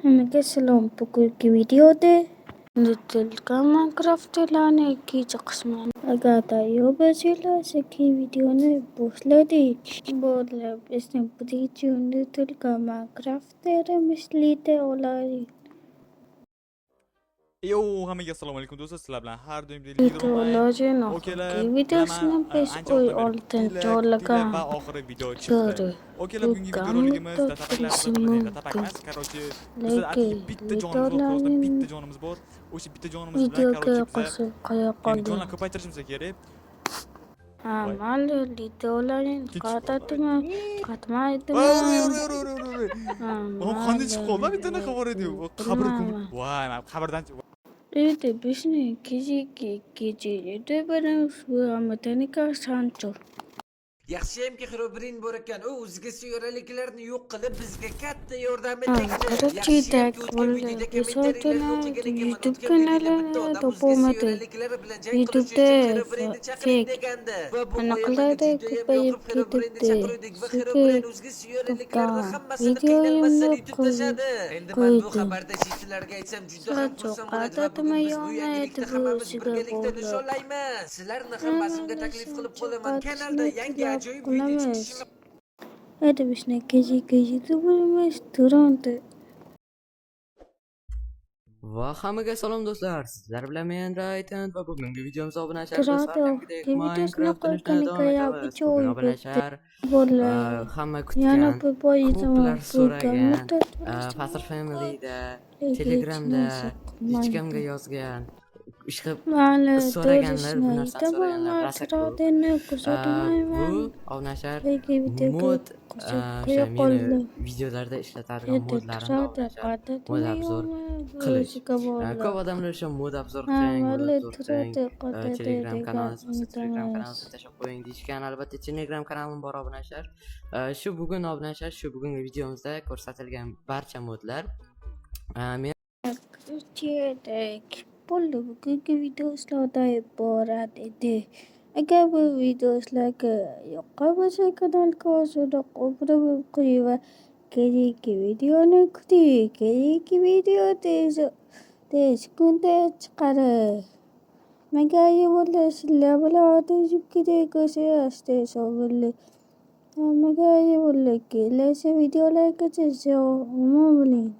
Hammaga salom. Bugungi videoda Nutilka Minecraft lane'ga chiqishman. Agar tayyor bo'lsanglar, videoni boshladik. Bo'lib, bizning birinchi Nutilka Minecraft'imizni olaylik. Yo, hammaga assalomu alaykum do'stlar. Sizlar bilan har doimgidek Videolarning oxirgi videosini biz oltinchi olgan va oxiri video chiqdi. Okeylar, bugungi videoligimiz datapacklar bilan datapack emas, короче, bizda atigi bitta jonimiz bor. O'sha bitta jonimiz bilan короче jonlarni ko'paytirishimiz kerak. Mayli, videolarning qatmaydimi? Qanday chiqib qoldi? Bittadan xabar edi. Qabr ko'mir. Voy, qabrdan Este bizning kecha birimiz Amerika Sancho. Yaxshiyamki Xrobirin bor ekan. U o'ziga suyaraliklarni yo'q qilib bizga katta yordam etdi. YouTube kanalida topolmadi. YouTube'da fake aniqlari ko'payib ketibdi. Videoyimni Endi men bu xabarda sizlarga aytsam juda ham xursand bo'laman. Sizlarni ham bazmga taklif qilib qolaman. Kanalda yangi ajoyib video chiqishini Это вишня кези думаешь, Торонто. Va hammaga salom do'stlar. Sizlar bilan men Rayton va bugungi videomizda obunachilar hamma kutgan, ko'plar so'ragan, Fasr Family'da, Telegramda hech kimga yozgan, so'raganlar bu narsani so'raganlar bu obunachilar mod meni videolarda ishlatadigan modlarimni mod obzor qilish. Ko'p odamlar o'sha mod obzor qiling, Telegram kanalimizga tashlab qo'ying deyishgan. Albatta Telegram kanalim bor obunachilar. Shu bugungi videomizda ko'rsatilgan barcha modlar men bugungi videolarda iborat edi. Agar bu videolarga yoqqan bo'lsa, kanalga ozroq obuna qiling va keyingi videoni kuting. Keyingi video tez kunda chiqadi. Menga bo'lsa sizlar bilan o'tishib ketaylik. Menga bo'lsa kelasi videolargacha omon bo'ling.